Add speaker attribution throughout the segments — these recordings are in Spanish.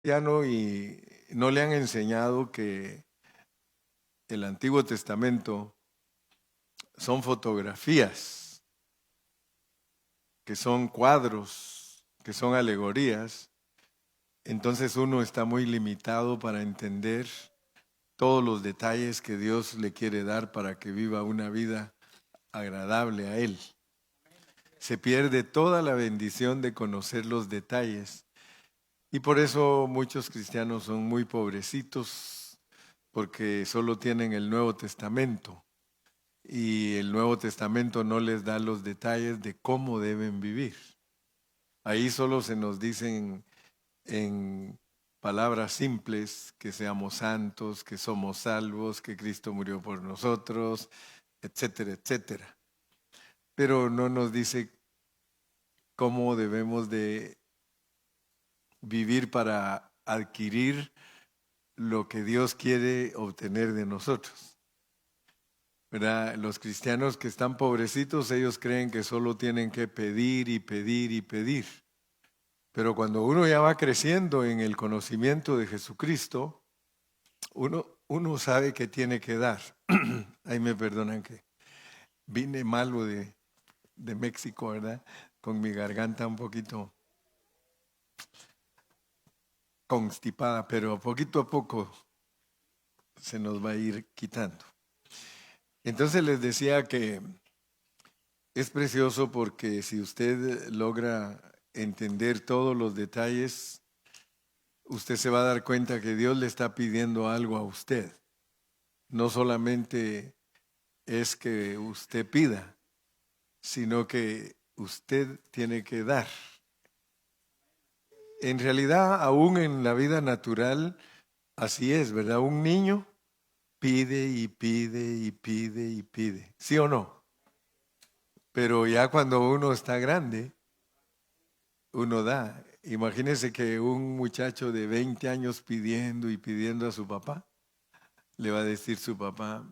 Speaker 1: cristiano y no le han enseñado que el Antiguo Testamento son fotografías, que son cuadros, que son alegorías, entonces uno está muy limitado para entender todos los detalles que Dios le quiere dar para que viva una vida agradable a Él. Se pierde toda la bendición de conocer los detalles. Y por eso muchos cristianos son muy pobrecitos, porque solo tienen el Nuevo Testamento. Y el Nuevo Testamento no les da los detalles de cómo deben vivir. Ahí solo se nos dicen en palabras simples que seamos santos, que somos salvos, que Cristo murió por nosotros, etcétera, etcétera. Pero no nos dice cómo debemos de vivir para adquirir lo que Dios quiere obtener de nosotros. ¿Verdad? Los cristianos que están pobrecitos, ellos creen que solo tienen que pedir y pedir y pedir. Pero cuando uno ya va creciendo en el conocimiento de Jesucristo, uno sabe que tiene que dar. Ahí me perdonan que vine malo de México, ¿verdad? Con mi garganta un poquito constipada, pero poquito a poco se nos va a ir quitando. Entonces les decía que es precioso porque si usted logra entender todos los detalles, usted se va a dar cuenta que Dios le está pidiendo algo a usted. No solamente es que usted pida, sino que usted tiene que dar. En realidad, aún en la vida natural, así es, ¿verdad? Un niño pide y pide y pide y pide, ¿sí o no? Pero ya cuando uno está grande, uno da. Imagínese que un muchacho de 20 años pidiendo y pidiendo a su papá, le va a decir su papá,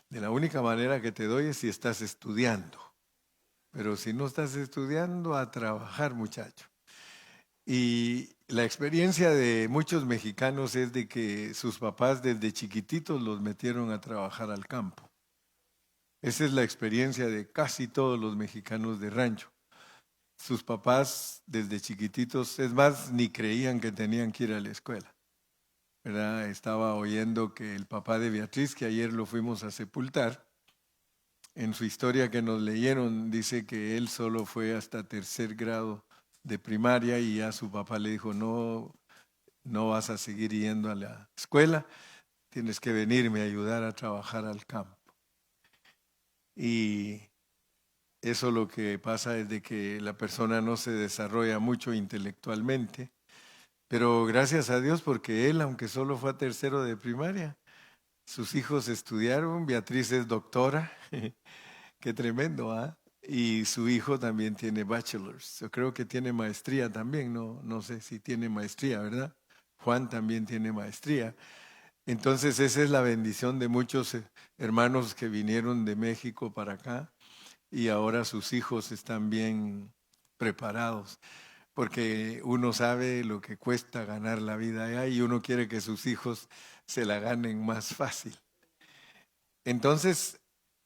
Speaker 1: de la única manera que te doy es si estás estudiando. Pero si no estás estudiando, a trabajar, muchacho. Y la experiencia de muchos mexicanos es de que sus papás desde chiquititos los metieron a trabajar al campo. Esa es la experiencia de casi todos los mexicanos de rancho. Sus papás desde chiquititos, es más, ni creían que tenían que ir a la escuela. ¿Verdad? Estaba oyendo que el papá de Beatriz, que ayer lo fuimos a sepultar, en su historia que nos leyeron, dice que él solo fue hasta tercer grado de primaria y ya su papá le dijo, no, no vas a seguir yendo a la escuela, tienes que venirme a ayudar a trabajar al campo. Y eso lo que pasa es de que la persona no se desarrolla mucho intelectualmente, pero gracias a Dios porque él, aunque solo fue a tercero de primaria, sus hijos estudiaron, Beatriz es doctora, qué tremendo, ¿ah? Y su hijo también tiene bachelor's, yo creo que tiene maestría también, no sé si tiene maestría, ¿verdad? Juan también tiene maestría. Entonces esa es la bendición de muchos hermanos que vinieron de México para acá y ahora sus hijos están bien preparados, porque uno sabe lo que cuesta ganar la vida allá y uno quiere que sus hijos se la ganen más fácil. Entonces,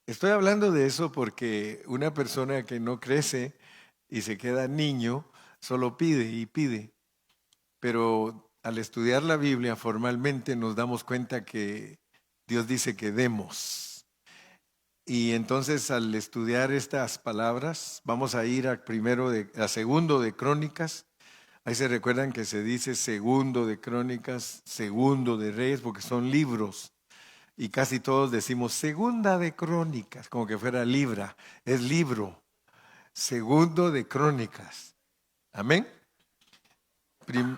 Speaker 1: estoy hablando de eso porque una persona que no crece y se queda niño, solo pide y pide, pero al estudiar la Biblia formalmente nos damos cuenta que Dios dice que demos. Y entonces al estudiar estas palabras, vamos a ir a segundo de Crónicas. Ahí se recuerdan que se dice segundo de Crónicas, segundo de Reyes, porque son libros. Y casi todos decimos segunda de Crónicas, como que fuera libra. Es libro. Segundo de Crónicas. Amén.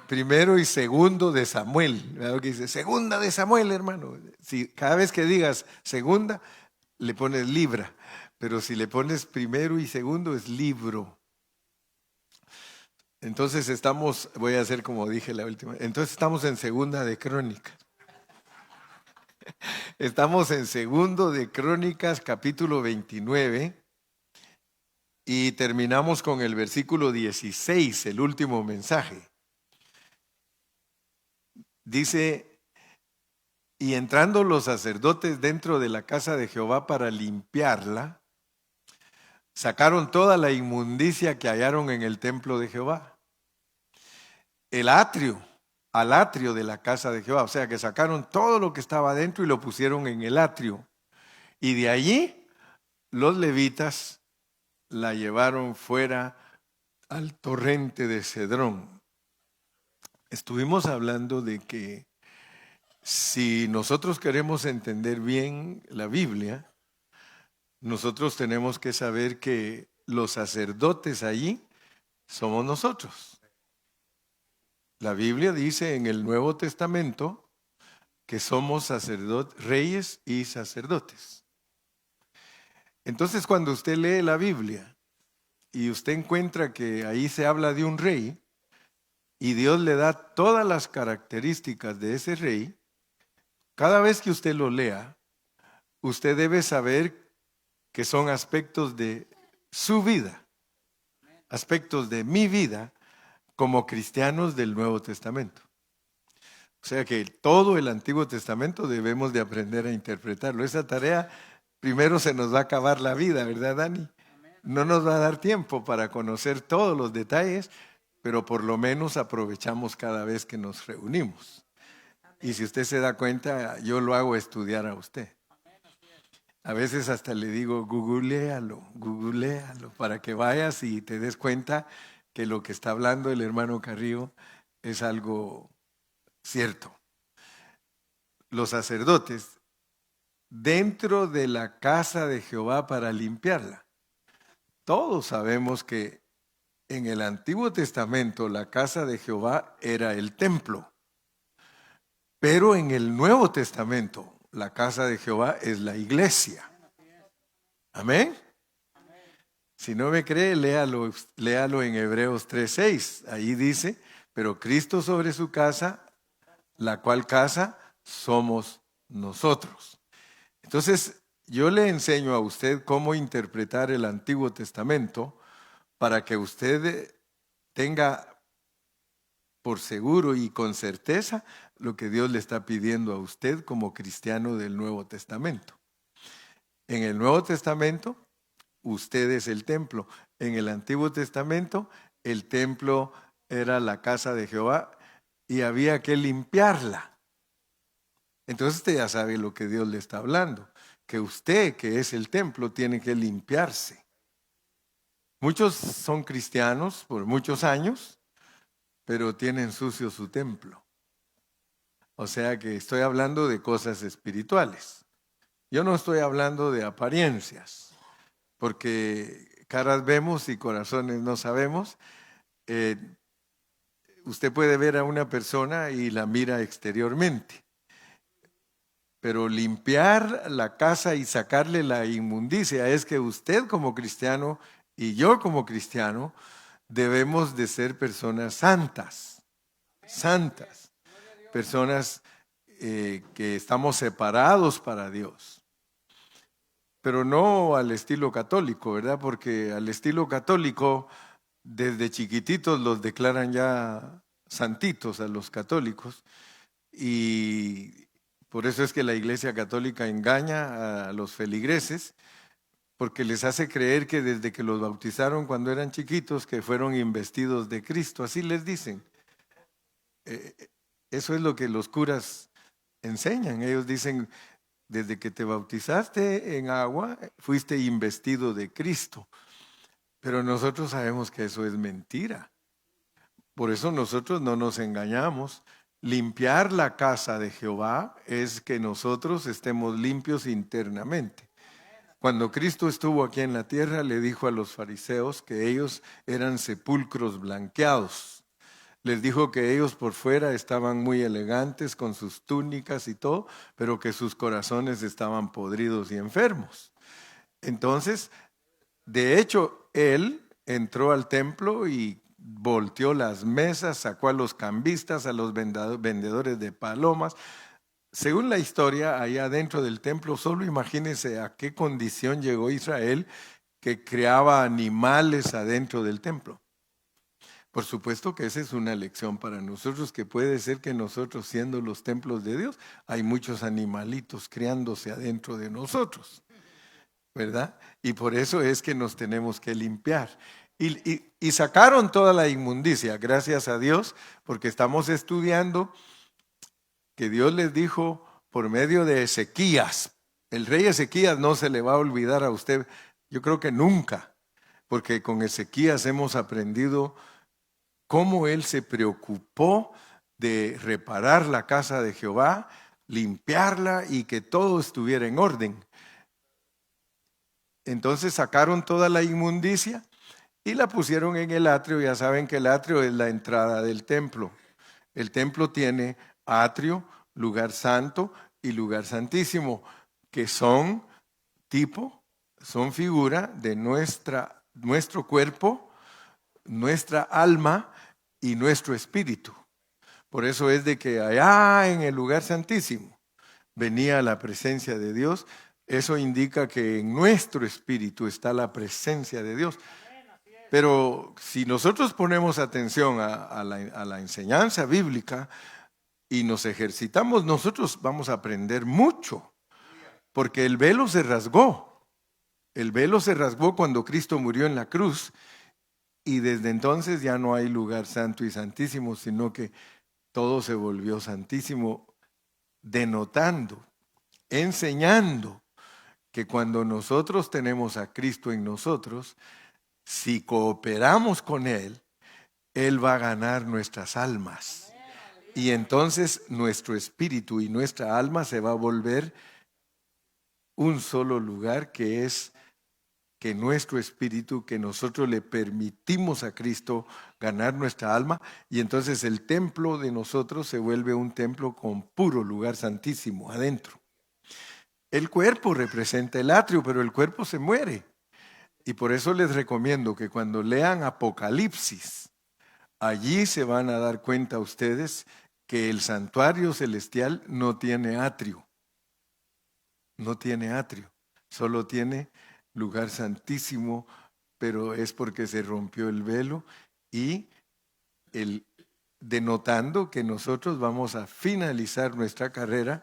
Speaker 1: Primero y segundo de Samuel. ¿Verdad? Que dice segunda de Samuel, hermano. Si cada vez que digas segunda, le pones libra, pero si le pones primero y segundo es libro. Entonces voy a hacer como dije la última, entonces estamos en segunda de Crónicas. Estamos en segundo de Crónicas capítulo 29 y terminamos con el versículo 16, el último mensaje. dice, y entrando los sacerdotes dentro de la casa de Jehová para limpiarla, sacaron toda la inmundicia que hallaron en el templo de Jehová. Al atrio de la casa de Jehová. O sea que sacaron todo lo que estaba dentro y lo pusieron en el atrio. Y de allí los levitas la llevaron fuera al torrente de Cedrón. Estuvimos hablando de que si nosotros queremos entender bien la Biblia, nosotros tenemos que saber que los sacerdotes allí somos nosotros. La Biblia dice en el Nuevo Testamento que somos sacerdotes, reyes y sacerdotes. Entonces, cuando usted lee la Biblia y usted encuentra que ahí se habla de un rey y Dios le da todas las características de ese rey, cada vez que usted lo lea, usted debe saber que son aspectos de su vida, aspectos de mi vida como cristianos del Nuevo Testamento. O sea que todo el Antiguo Testamento debemos de aprender a interpretarlo. Esa tarea primero se nos va a acabar la vida, ¿verdad, Dani? No nos va a dar tiempo para conocer todos los detalles, pero por lo menos aprovechamos cada vez que nos reunimos. Y si usted se da cuenta, yo lo hago estudiar a usted. A veces hasta le digo, googlealo, para que vayas y te des cuenta que lo que está hablando el hermano Carrillo es algo cierto. Los sacerdotes dentro de la casa de Jehová para limpiarla. Todos sabemos que en el Antiguo Testamento la casa de Jehová era el templo, pero en el Nuevo Testamento la casa de Jehová es la iglesia. Amén. Si no me cree, léalo en Hebreos 3:6. Ahí dice, pero Cristo sobre su casa, la cual casa somos nosotros. Entonces, yo le enseño a usted cómo interpretar el Antiguo Testamento para que usted tenga por seguro y con certeza lo que Dios le está pidiendo a usted como cristiano del Nuevo Testamento. En el Nuevo Testamento, usted es el templo. En el Antiguo Testamento, el templo era la casa de Jehová y había que limpiarla. Entonces usted ya sabe lo que Dios le está hablando, que usted, que es el templo, tiene que limpiarse. Muchos son cristianos por muchos años, pero tienen sucio su templo. O sea que estoy hablando de cosas espirituales. Yo no estoy hablando de apariencias, porque caras vemos y corazones no sabemos. Usted puede ver a una persona y la mira exteriormente, pero limpiar la casa y sacarle la inmundicia es que usted como cristiano y yo como cristiano debemos de ser personas santas, personas que estamos separados para Dios. Pero no al estilo católico, ¿verdad? Porque al estilo católico, desde chiquititos los declaran ya santitos a los católicos. Y por eso es que la Iglesia Católica engaña a los feligreses, porque les hace creer que desde que los bautizaron cuando eran chiquitos, que fueron investidos de Cristo. Así les dicen. Eso es lo que los curas enseñan. Ellos dicen, desde que te bautizaste en agua, fuiste investido de Cristo. Pero nosotros sabemos que eso es mentira. Por eso nosotros no nos engañamos. Limpiar la casa de Jehová es que nosotros estemos limpios internamente. Cuando Cristo estuvo aquí en la tierra, le dijo a los fariseos que ellos eran sepulcros blanqueados. Les dijo que ellos por fuera estaban muy elegantes con sus túnicas y todo, pero que sus corazones estaban podridos y enfermos. Entonces, de hecho, él entró al templo y volteó las mesas, sacó a los cambistas, a los vendedores de palomas. Según la historia, allá dentro del templo, solo imagínense a qué condición llegó Israel, que creaba animales adentro del templo. Por supuesto que esa es una lección para nosotros, que puede ser que nosotros, siendo los templos de Dios, hay muchos animalitos criándose adentro de nosotros, ¿verdad? Y por eso es que nos tenemos que limpiar. Y sacaron toda la inmundicia, gracias a Dios, porque estamos estudiando que Dios les dijo por medio de Ezequías. El rey Ezequías no se le va a olvidar a usted, yo creo que nunca, porque con Ezequías hemos aprendido cómo él se preocupó de reparar la casa de Jehová, limpiarla y que todo estuviera en orden. Entonces sacaron toda la inmundicia y la pusieron en el atrio. Ya saben que el atrio es la entrada del templo. El templo tiene atrio, lugar santo y lugar santísimo, que son figura de nuestro cuerpo, nuestra alma y nuestro espíritu. Por eso es de que allá en el lugar santísimo venía la presencia de Dios. Eso indica que en nuestro espíritu está la presencia de Dios. Pero si nosotros ponemos atención a la enseñanza bíblica y nos ejercitamos, nosotros vamos a aprender mucho, porque el velo se rasgó. El velo se rasgó cuando Cristo murió en la cruz, y desde entonces ya no hay lugar santo y santísimo, sino que todo se volvió santísimo, denotando, enseñando que cuando nosotros tenemos a Cristo en nosotros, si cooperamos con Él, Él va a ganar nuestras almas. Y entonces nuestro espíritu y nuestra alma se va a volver un solo lugar, que es que nuestro espíritu, que nosotros le permitimos a Cristo ganar nuestra alma, y entonces el templo de nosotros se vuelve un templo con puro lugar santísimo adentro. El cuerpo representa el atrio, pero el cuerpo se muere. Y por eso les recomiendo que cuando lean Apocalipsis, allí se van a dar cuenta ustedes que el santuario celestial no tiene atrio. No tiene atrio, solo tiene lugar santísimo, pero es porque se rompió el velo y denotando que nosotros vamos a finalizar nuestra carrera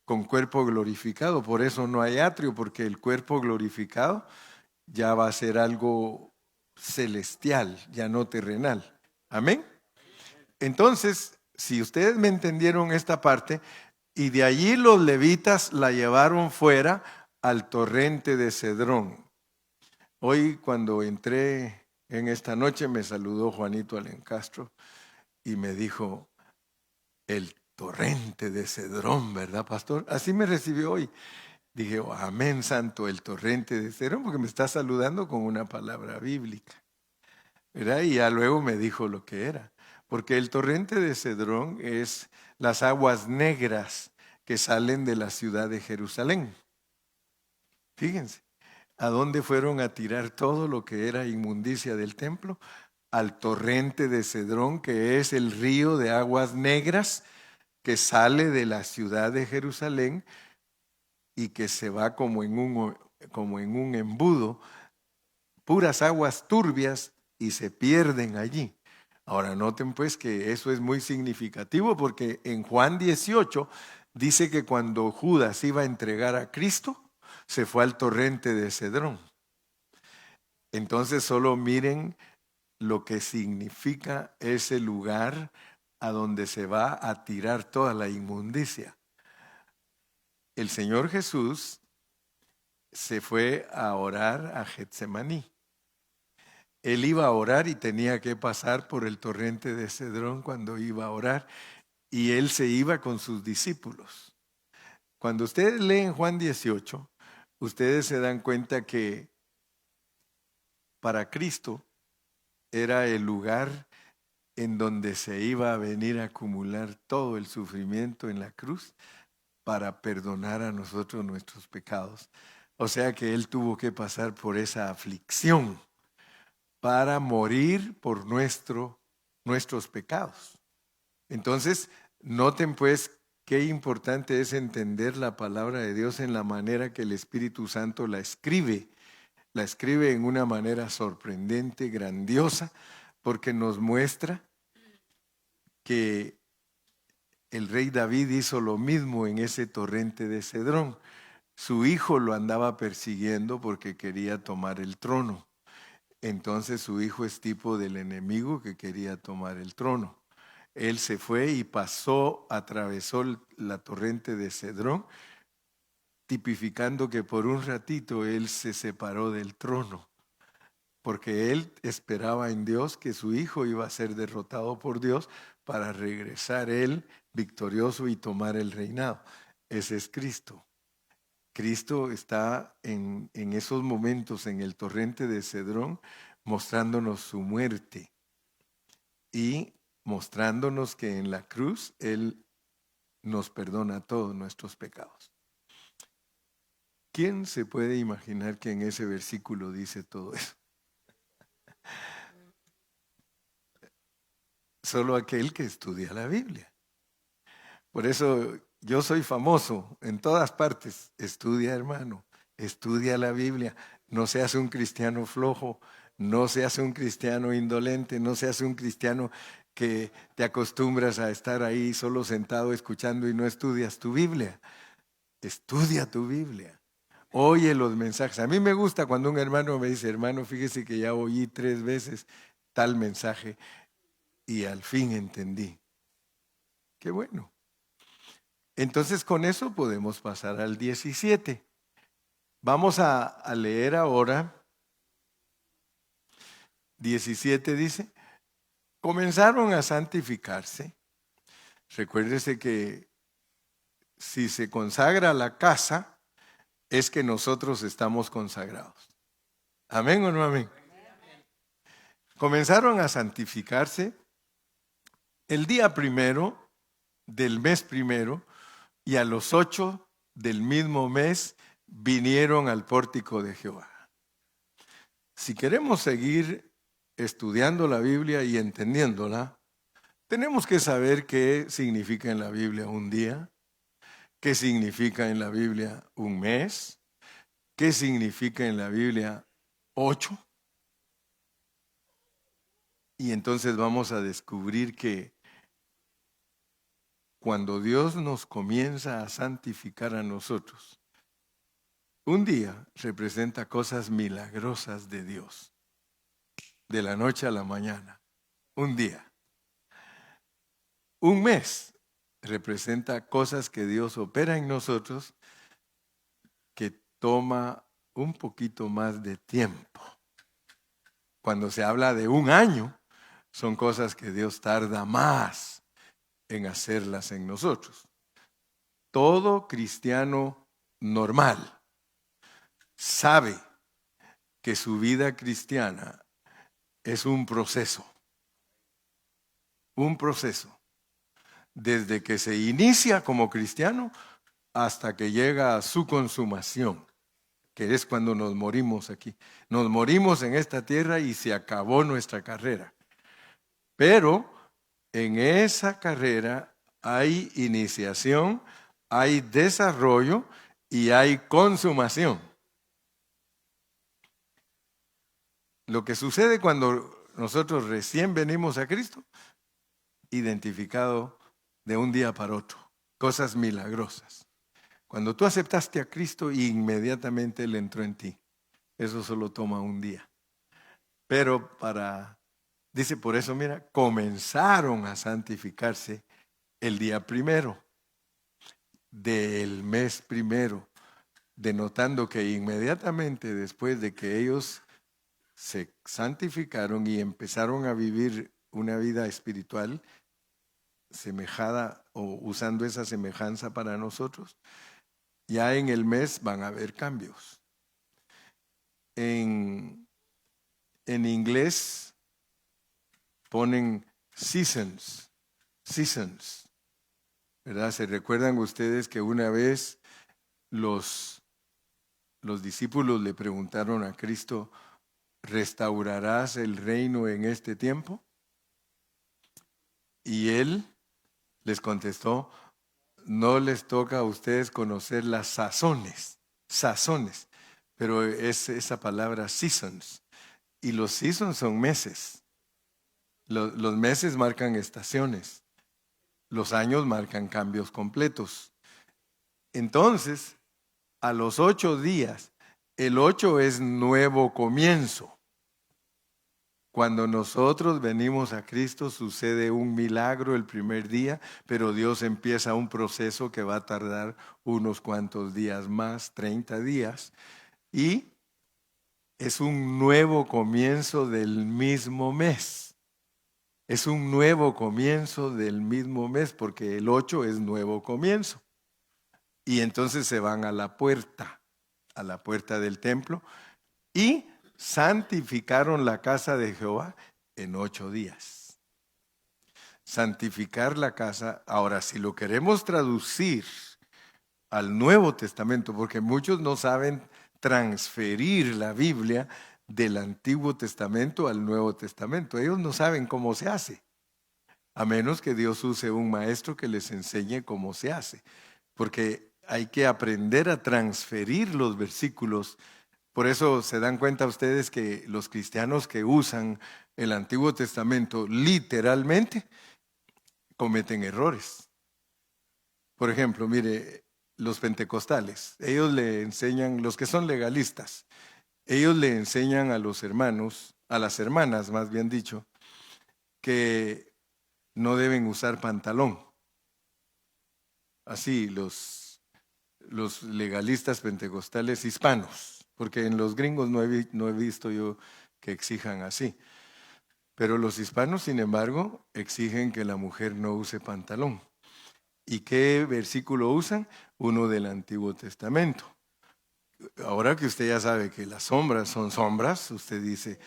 Speaker 1: con cuerpo glorificado. Por eso no hay atrio, porque el cuerpo glorificado ya va a ser algo celestial, ya no terrenal. Amén. Entonces, si ustedes me entendieron esta parte, y de allí los levitas la llevaron fuera al torrente de Cedrón. Hoy cuando entré en esta noche me saludó Juanito Alencastro y me dijo, el torrente de Cedrón, ¿verdad, pastor? Así me recibió hoy. Dije, oh, amén, santo, el torrente de Cedrón, porque me está saludando con una palabra bíblica, ¿verdad? Y ya luego me dijo lo que era. Porque el torrente de Cedrón es las aguas negras que salen de la ciudad de Jerusalén. Fíjense, ¿a dónde fueron a tirar todo lo que era inmundicia del templo? Al torrente de Cedrón, que es el río de aguas negras que sale de la ciudad de Jerusalén y que se va como en un embudo, puras aguas turbias, y se pierden allí. Ahora noten pues que eso es muy significativo, porque en Juan 18 dice que cuando Judas iba a entregar a Cristo, se fue al torrente de Cedrón. Entonces solo miren lo que significa ese lugar a donde se va a tirar toda la inmundicia. El Señor Jesús se fue a orar a Getsemaní. Él iba a orar y tenía que pasar por el torrente de Cedrón cuando iba a orar, y él se iba con sus discípulos. Cuando ustedes leen Juan 18, ustedes se dan cuenta que para Cristo era el lugar en donde se iba a venir a acumular todo el sufrimiento en la cruz para perdonar a nosotros nuestros pecados. O sea que Él tuvo que pasar por esa aflicción para morir por nuestros pecados. Entonces, noten pues qué importante es entender la palabra de Dios en la manera que el Espíritu Santo la escribe. La escribe en una manera sorprendente, grandiosa, porque nos muestra que el rey David hizo lo mismo en ese torrente de Cedrón. Su hijo lo andaba persiguiendo porque quería tomar el trono. Entonces su hijo es tipo del enemigo que quería tomar el trono. Él se fue y atravesó la torrente de Cedrón, tipificando que por un ratito él se separó del trono, porque él esperaba en Dios que su hijo iba a ser derrotado por Dios para regresar él victorioso y tomar el reinado. Ese es Cristo. Cristo está en esos momentos en el torrente de Cedrón mostrándonos su muerte y mostrándonos que en la cruz Él nos perdona todos nuestros pecados. ¿Quién se puede imaginar que en ese versículo dice todo eso? Solo aquel que estudia la Biblia. Por eso yo soy famoso en todas partes. Estudia, hermano, estudia la Biblia. No seas un cristiano flojo, no seas un cristiano indolente, no seas un cristiano que te acostumbras a estar ahí solo sentado escuchando y no estudias tu Biblia. Estudia tu Biblia. Oye los mensajes. A mí me gusta cuando un hermano me dice, hermano, fíjese que ya oí 3 veces tal mensaje y al fin entendí. Qué bueno. Entonces con eso podemos pasar al 17. Vamos a leer ahora. 17 dice, comenzaron a santificarse. Recuérdese que si se consagra la casa, es que nosotros estamos consagrados. ¿Amén o no amén? Comenzaron a santificarse el día primero del mes primero, y a los 8 del mismo mes vinieron al pórtico de Jehová. Si queremos seguir estudiando la Biblia y entendiéndola, tenemos que saber qué significa en la Biblia un día, qué significa en la Biblia un mes, qué significa en la Biblia 8. Y entonces vamos a descubrir que cuando Dios nos comienza a santificar a nosotros, un día representa cosas milagrosas de Dios, de la noche a la mañana, un día. Un mes representa cosas que Dios opera en nosotros que toma un poquito más de tiempo. Cuando se habla de un año, son cosas que Dios tarda más en hacerlas en nosotros. Todo cristiano normal sabe que su vida cristiana es un proceso. Un proceso. Desde que se inicia como cristiano hasta que llega a su consumación, que es cuando nos morimos aquí. Nos morimos en esta tierra y se acabó nuestra carrera. Pero en esa carrera hay iniciación, hay desarrollo y hay consumación. Lo que sucede cuando nosotros recién venimos a Cristo, identificado de un día para otro, cosas milagrosas. Cuando tú aceptaste a Cristo, inmediatamente Él entró en ti. Eso solo toma un día. Pero dice por eso, mira, comenzaron a santificarse el día primero del mes primero, denotando que inmediatamente después de que ellos se santificaron y empezaron a vivir una vida espiritual semejada o usando esa semejanza para nosotros, ya en el mes van a haber cambios. En inglés ponen seasons, ¿verdad? ¿Se recuerdan ustedes que una vez los discípulos le preguntaron a Cristo, ¿restaurarás el reino en este tiempo? Y Él les contestó, no les toca a ustedes conocer las sazones, pero es esa palabra seasons. Y los seasons son meses. Los meses marcan estaciones, los años marcan cambios completos. Entonces, a los 8 días, el 8 es nuevo comienzo. Cuando nosotros venimos a Cristo sucede un milagro el primer día, pero Dios empieza un proceso que va a tardar unos cuantos días más, 30 días, y es un nuevo comienzo del mismo mes. Es un nuevo comienzo del mismo mes, porque el 8 es nuevo comienzo. Y entonces se van a la puerta del templo, y santificaron la casa de Jehová en 8 días. Santificar la casa. Ahora, si lo queremos traducir al Nuevo Testamento, porque muchos no saben transferir la Biblia del Antiguo Testamento al Nuevo Testamento. Ellos no saben cómo se hace, a menos que Dios use un maestro que les enseñe cómo se hace, porque hay que aprender a transferir los versículos. Por eso se dan cuenta ustedes que los cristianos que usan el Antiguo Testamento literalmente cometen errores. Por ejemplo, mire, los pentecostales, ellos le enseñan, los que son legalistas, ellos le enseñan a los hermanos, a las hermanas más bien dicho, que no deben usar pantalón. Así los legalistas pentecostales hispanos, porque en los gringos no he visto yo que exijan así. Pero los hispanos, sin embargo, exigen que la mujer no use pantalón. ¿Y qué versículo usan? Uno del Antiguo Testamento. Ahora que usted ya sabe que las sombras son sombras, usted dice,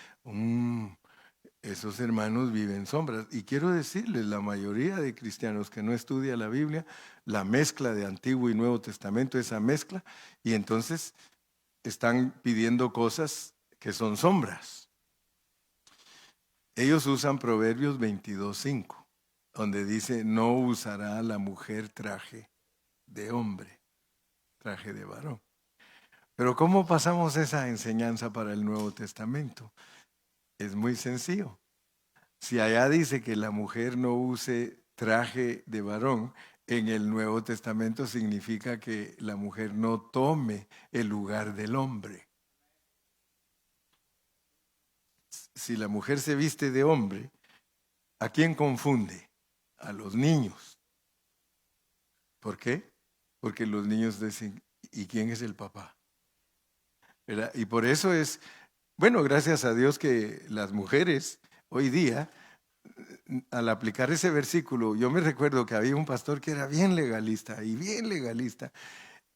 Speaker 1: esos hermanos viven sombras. Y quiero decirles, la mayoría de cristianos que no estudia la Biblia, la mezcla de Antiguo y Nuevo Testamento, esa mezcla, y entonces están pidiendo cosas que son sombras. Ellos usan Proverbios 22:5, donde dice, no usará la mujer traje de hombre, traje de varón. Pero ¿cómo pasamos esa enseñanza para el Nuevo Testamento? Es muy sencillo. Si allá dice que la mujer no use traje de varón, en el Nuevo Testamento significa que la mujer no tome el lugar del hombre. Si la mujer se viste de hombre, ¿a quién confunde? A los niños. ¿Por qué? Porque los niños dicen, ¿y quién es el papá? ¿Verdad? Y por eso es, bueno, gracias a Dios que las mujeres hoy día, al aplicar ese versículo, yo me recuerdo que había un pastor que era bien legalista,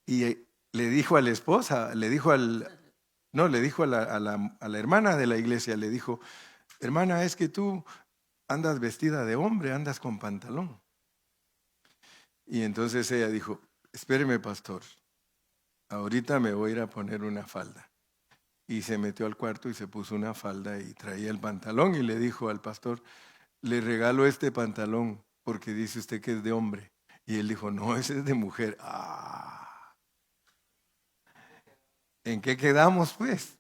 Speaker 1: y le dijo a la esposa, le dijo a la hermana de la iglesia, le dijo, hermana, es que tú andas vestida de hombre, andas con pantalón. Y entonces ella dijo, espéreme, pastor, ahorita me voy a ir a poner una falda. Y se metió al cuarto y se puso una falda y traía el pantalón y le dijo al pastor, le regalo este pantalón porque dice usted que es de hombre. Y él dijo, no, ese es de mujer. ¿En qué quedamos pues?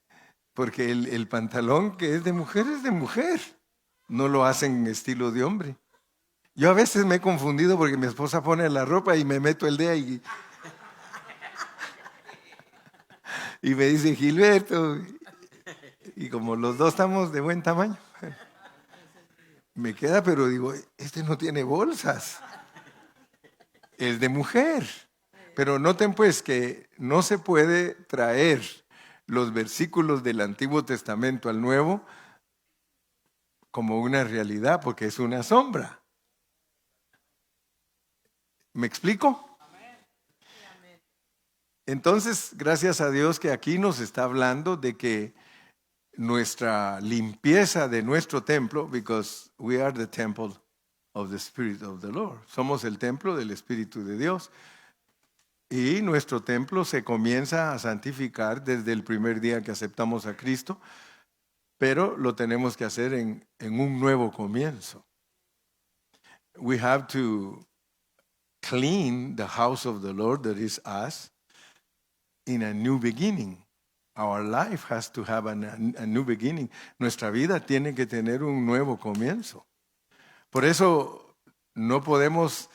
Speaker 1: Porque el pantalón que es de mujer. No lo hacen en estilo de hombre. Yo a veces me he confundido porque mi esposa pone la ropa y me meto el dedo y me dice, Gilberto, y como los dos estamos de buen tamaño, me queda, pero digo, este no tiene bolsas, es de mujer. Pero noten pues que no se puede traer los versículos del Antiguo Testamento al Nuevo como una realidad, porque es una sombra. ¿Me explico? Entonces, gracias a Dios que aquí nos está hablando de que nuestra limpieza de nuestro templo, because we are the temple of the Spirit of the Lord. Somos el templo del Espíritu de Dios. Y nuestro templo se comienza a santificar desde el primer día que aceptamos a Cristo, pero lo tenemos que hacer en un nuevo comienzo. We have to clean the house of the Lord, that is us, in a new beginning. Our life has to have a new beginning. Nuestra vida tiene que tener un nuevo comienzo. Por eso no podemos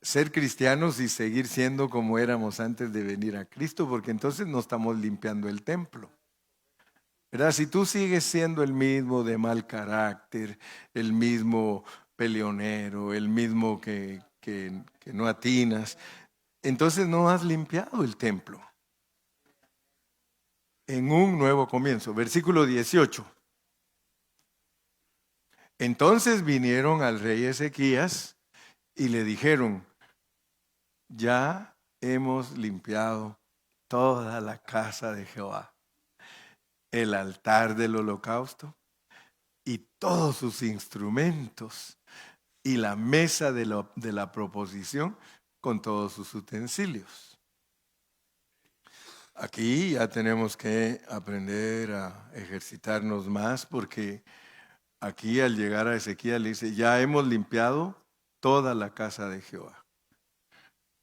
Speaker 1: ser cristianos y seguir siendo como éramos antes de venir a Cristo, porque entonces no estamos limpiando el templo. ¿Verdad? Si tú sigues siendo el mismo de mal carácter, el mismo peleonero, el mismo que no atinas, entonces no has limpiado el templo. En un nuevo comienzo, versículo 18. Entonces vinieron al rey Ezequías y le dijeron: ya hemos limpiado toda la casa de Jehová, el altar del holocausto y todos sus instrumentos, y la mesa de la proposición con todos sus utensilios. Aquí ya tenemos que aprender a ejercitarnos más, porque aquí al llegar a Ezequiel le dice: ya hemos limpiado toda la casa de Jehová.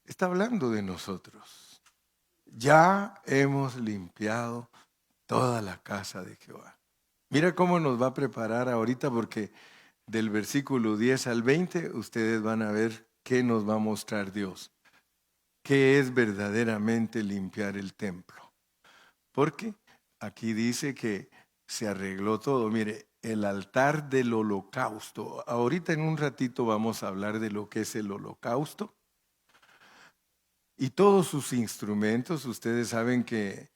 Speaker 1: Está hablando de nosotros. Ya hemos limpiado toda la casa de Jehová. Mira cómo nos va a preparar ahorita, porque del versículo 10 al 20 ustedes van a ver qué nos va a mostrar Dios. ¿Qué es verdaderamente limpiar el templo? Porque aquí dice que se arregló todo. Mire, el altar del holocausto. Ahorita en un ratito vamos a hablar de lo que es el holocausto. Y todos sus instrumentos. Ustedes saben que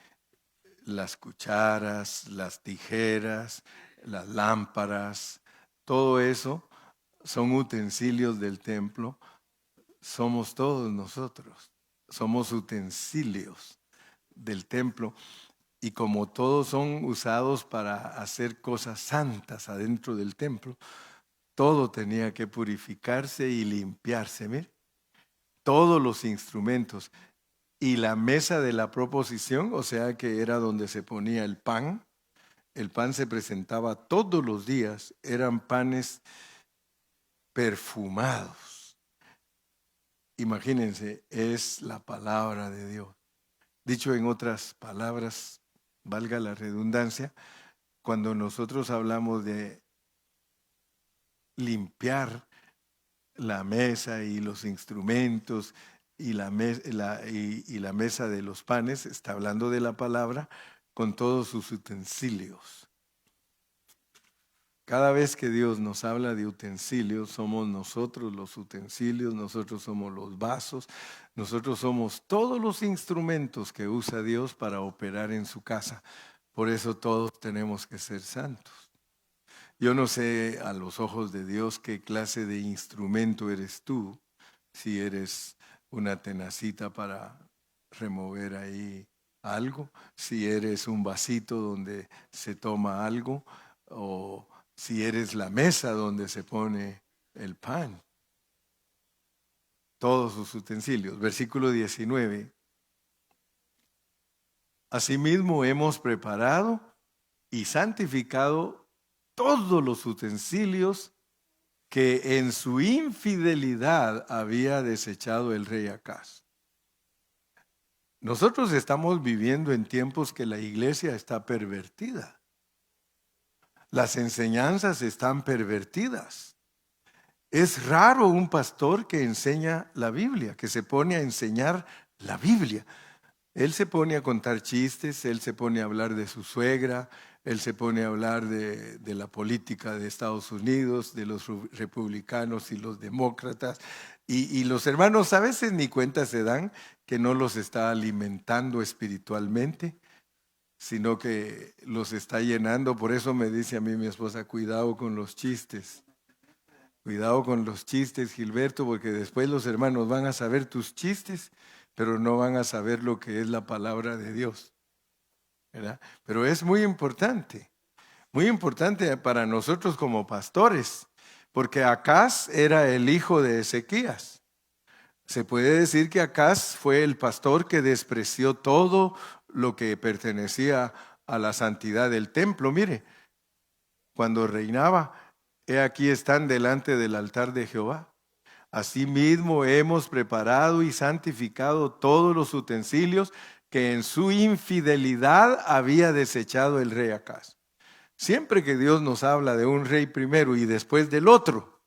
Speaker 1: las cucharas, las tijeras, las lámparas, todo eso son utensilios del templo. Somos todos nosotros. Somos utensilios del templo. Y como todos son usados para hacer cosas santas adentro del templo, todo tenía que purificarse y limpiarse. Mire, todos los instrumentos. Y la mesa de la proposición, o sea que era donde se ponía el pan. El pan se presentaba todos los días. Eran panes perfumados. Imagínense, es la palabra de Dios. Dicho en otras palabras, valga la redundancia, cuando nosotros hablamos de limpiar la mesa y los instrumentos y la mesa de los panes, está hablando de la palabra con todos sus utensilios. Cada vez que Dios nos habla de utensilios, somos nosotros los utensilios, nosotros somos los vasos, nosotros somos todos los instrumentos que usa Dios para operar en su casa. Por eso todos tenemos que ser santos. Yo no sé a los ojos de Dios qué clase de instrumento eres tú, si eres una tenacita para remover ahí algo, si eres un vasito donde se toma algo, o si eres la mesa donde se pone el pan. Todos sus utensilios. Versículo 19. Asimismo hemos preparado y santificado todos los utensilios que en su infidelidad había desechado el rey Acaz. Nosotros estamos viviendo en tiempos que la iglesia está pervertida. Las enseñanzas están pervertidas. Es raro un pastor que enseña la Biblia, que se pone a enseñar la Biblia. Él se pone a contar chistes, él se pone a hablar de su suegra, él se pone a hablar de la política de Estados Unidos, de los republicanos y los demócratas. Y los hermanos a veces ni cuenta se dan que no los está alimentando espiritualmente, sino que los está llenando. Por eso me dice a mí mi esposa: cuidado con los chistes. Cuidado con los chistes, Gilberto, porque después los hermanos van a saber tus chistes, pero no van a saber lo que es la palabra de Dios, ¿verdad? Pero es muy importante para nosotros como pastores, porque Acaz era el hijo de Ezequías. Se puede decir que Acaz fue el pastor que despreció todo lo que pertenecía a la santidad del templo. Mire, cuando reinaba, he aquí están delante del altar de Jehová. Asimismo hemos preparado y santificado todos los utensilios que en su infidelidad había desechado el rey Acaz. Siempre que Dios nos habla de un rey primero y después del otro,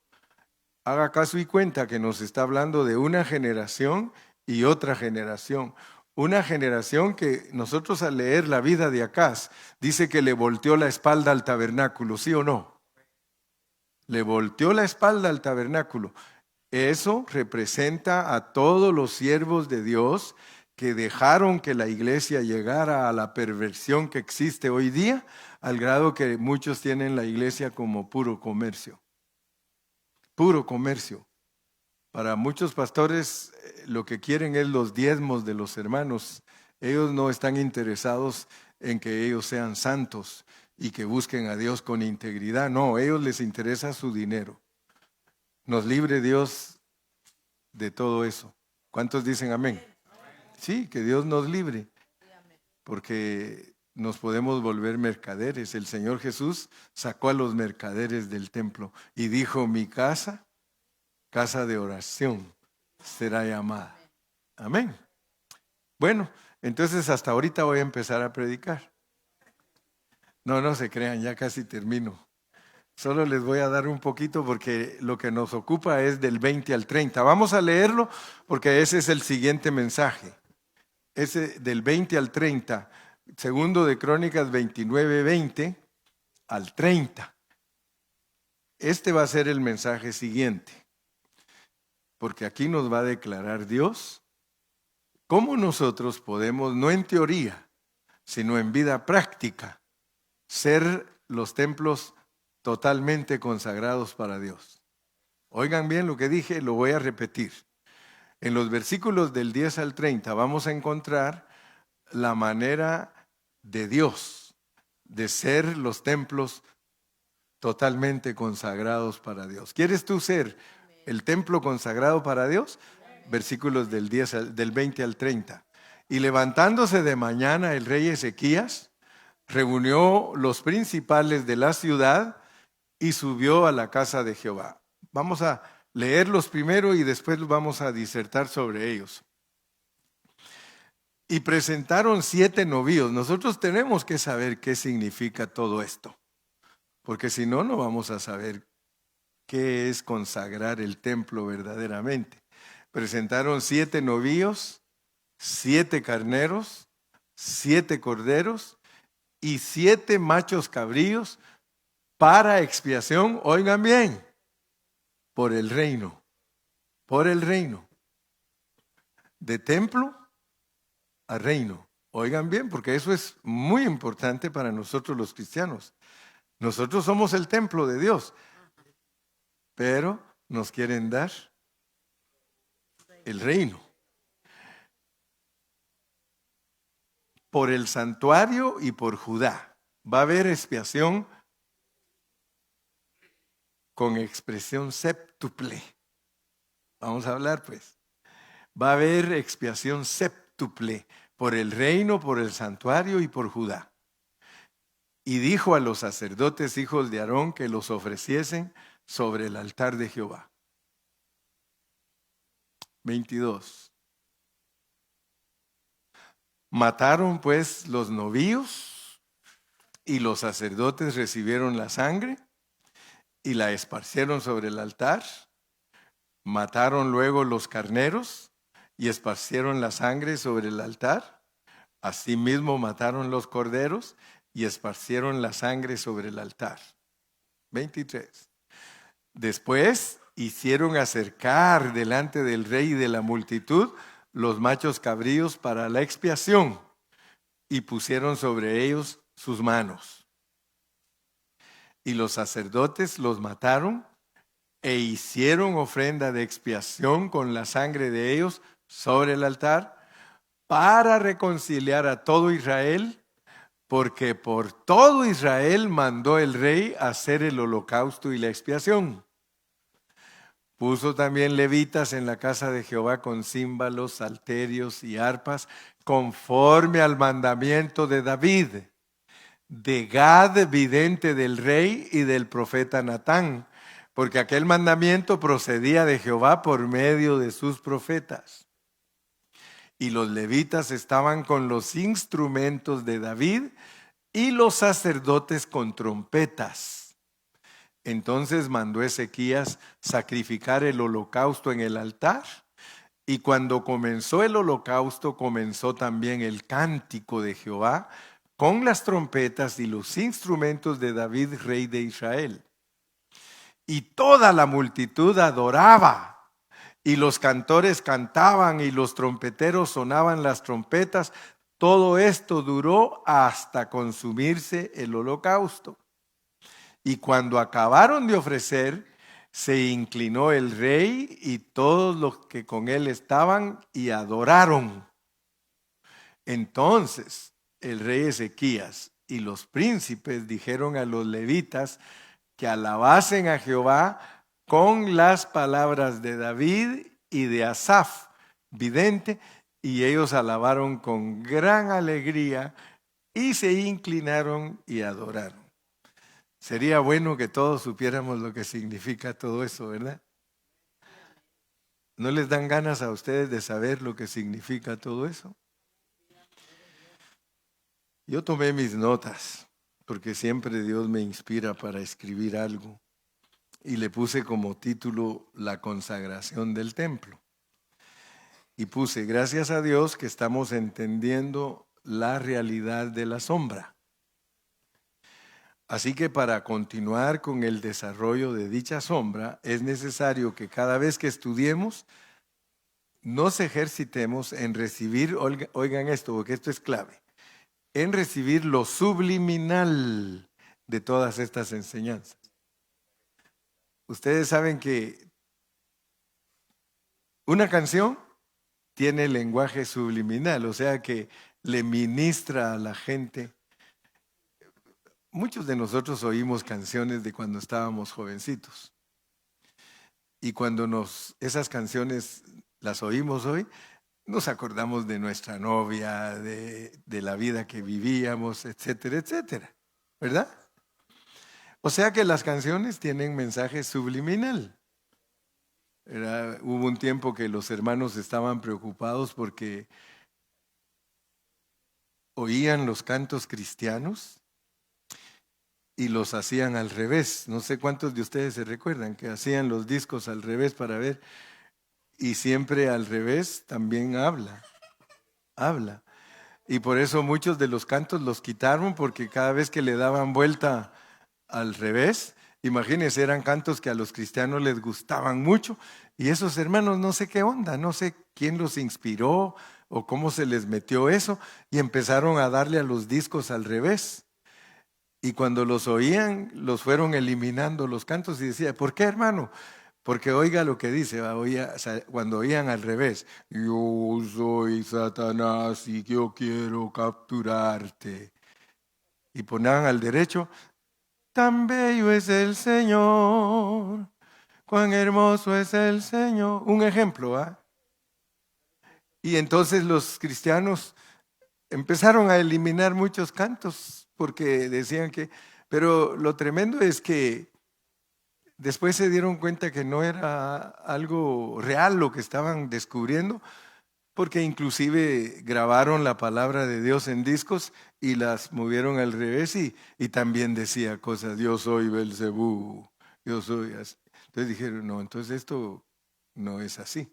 Speaker 1: Haga caso y cuenta que nos está hablando de una generación y otra generación. Una generación que nosotros al leer la vida de Acaz, dice que le volteó la espalda al tabernáculo, ¿sí o no? Le volteó la espalda al tabernáculo. Eso representa a todos los siervos de Dios que dejaron que la iglesia llegara a la perversión que existe hoy día, al grado que muchos tienen la iglesia como puro comercio. Puro comercio. Para muchos pastores lo que quieren es los diezmos de los hermanos. Ellos no están interesados en que ellos sean santos y que busquen a Dios con integridad. No, a ellos les interesa su dinero. Nos libre Dios de todo eso. ¿Cuántos dicen amén? Sí, que Dios nos libre, porque nos podemos volver mercaderes. El Señor Jesús sacó a los mercaderes del templo y dijo, mi casa de oración será llamada. Amén. Bueno, entonces hasta ahorita voy a empezar a predicar. No se crean, ya casi termino. Solo les voy a dar un poquito porque lo que nos ocupa es del 20 al 30. Vamos a leerlo porque ese es el siguiente mensaje. Ese del 20 al 30. Segundo de Crónicas 29, 20 al 30. Este va a ser el mensaje siguiente. Porque aquí nos va a declarar Dios cómo nosotros podemos, no en teoría, sino en vida práctica, ser los templos totalmente consagrados para Dios. Oigan bien lo que dije, lo voy a repetir. En los versículos del 10 al 30 vamos a encontrar la manera de Dios de ser los templos totalmente consagrados para Dios. ¿Quieres tú ser el templo consagrado para Dios? Versículos del 20 al 30. Y levantándose de mañana el rey Ezequías, reunió los principales de la ciudad y subió a la casa de Jehová. Vamos a leerlos primero y después vamos a disertar sobre ellos. Y presentaron 7 novillos. Nosotros tenemos que saber qué significa todo esto, porque si no, no vamos a saber qué es consagrar el templo verdaderamente. Presentaron 7 novillos, 7 carneros, 7 corderos y 7 machos cabríos para expiación, oigan bien, por el reino, de templo a reino. Oigan bien, porque eso es muy importante para nosotros los cristianos. Nosotros somos el templo de Dios, pero nos quieren dar el reino. Por el santuario y por Judá. Va a haber expiación con expresión séptuple. Vamos a hablar pues. Va a haber expiación séptuple por el reino, por el santuario y por Judá. Y dijo a los sacerdotes hijos de Aarón que los ofreciesen sobre el altar de Jehová. 22. Mataron pues los novillos y los sacerdotes recibieron la sangre y la esparcieron sobre el altar. Mataron luego los carneros y esparcieron la sangre sobre el altar. Asimismo mataron los corderos y esparcieron la sangre sobre el altar. 23. Después hicieron acercar delante del rey y de la multitud los machos cabríos para la expiación y pusieron sobre ellos sus manos. Y los sacerdotes los mataron e hicieron ofrenda de expiación con la sangre de ellos sobre el altar para reconciliar a todo Israel, porque por todo Israel mandó el rey hacer el holocausto y la expiación. Puso también levitas en la casa de Jehová con címbalos, salterios y arpas, conforme al mandamiento de David, de Gad, vidente del rey, y del profeta Natán, porque aquel mandamiento procedía de Jehová por medio de sus profetas. Y los levitas estaban con los instrumentos de David y los sacerdotes con trompetas. Entonces mandó Ezequías sacrificar el holocausto en el altar. Y cuando comenzó el holocausto, comenzó también el cántico de Jehová con las trompetas y los instrumentos de David, rey de Israel. Y toda la multitud adoraba, y los cantores cantaban, y los trompeteros sonaban las trompetas. Todo esto duró hasta consumirse el holocausto. Y cuando acabaron de ofrecer, se inclinó el rey y todos los que con él estaban y adoraron. Entonces el rey Ezequías y los príncipes dijeron a los levitas que alabasen a Jehová con las palabras de David y de Asaf, vidente, y ellos alabaron con gran alegría y se inclinaron y adoraron. Sería bueno que todos supiéramos lo que significa todo eso, ¿verdad? ¿No les dan ganas a ustedes de saber lo que significa todo eso? Yo tomé mis notas, porque siempre Dios me inspira para escribir algo, y le puse como título La consagración del templo. Y puse, gracias a Dios que estamos entendiendo la realidad de la sombra. Así que para continuar con el desarrollo de dicha sombra, es necesario que cada vez que estudiemos, nos ejercitemos en recibir, oigan esto, porque esto es clave, en recibir lo subliminal de todas estas enseñanzas. Ustedes saben que una canción tiene lenguaje subliminal, o sea que le ministra a la gente. Muchos de nosotros oímos canciones de cuando estábamos jovencitos. Y cuando esas canciones las oímos hoy, nos acordamos de nuestra novia, de la vida que vivíamos, etcétera, etcétera. ¿Verdad? O sea que las canciones tienen mensaje subliminal. Hubo un tiempo que los hermanos estaban preocupados porque oían los cantos cristianos y los hacían al revés. No sé cuántos de ustedes se recuerdan que hacían los discos al revés para ver, y siempre al revés también habla. Y por eso muchos de los cantos los quitaron, porque cada vez que le daban vuelta al revés, imagínense, eran cantos que a los cristianos les gustaban mucho, y esos hermanos no sé qué onda, no sé quién los inspiró o cómo se les metió eso, y empezaron a darle a los discos al revés. Y cuando los oían, los fueron eliminando los cantos y decía, ¿por qué, hermano? Porque oiga lo que dice, cuando oían al revés, yo soy Satanás y yo quiero capturarte. Y ponían al derecho, tan bello es el Señor, cuán hermoso es el Señor. Un ejemplo, ¿ah? Y entonces los cristianos empezaron a eliminar muchos cantos porque decían que, pero lo tremendo es que después se dieron cuenta que no era algo real lo que estaban descubriendo, porque inclusive grabaron la palabra de Dios en discos y las movieron al revés y también decía cosas, yo soy Belcebú, yo soy así. Entonces dijeron, no, entonces esto no es así.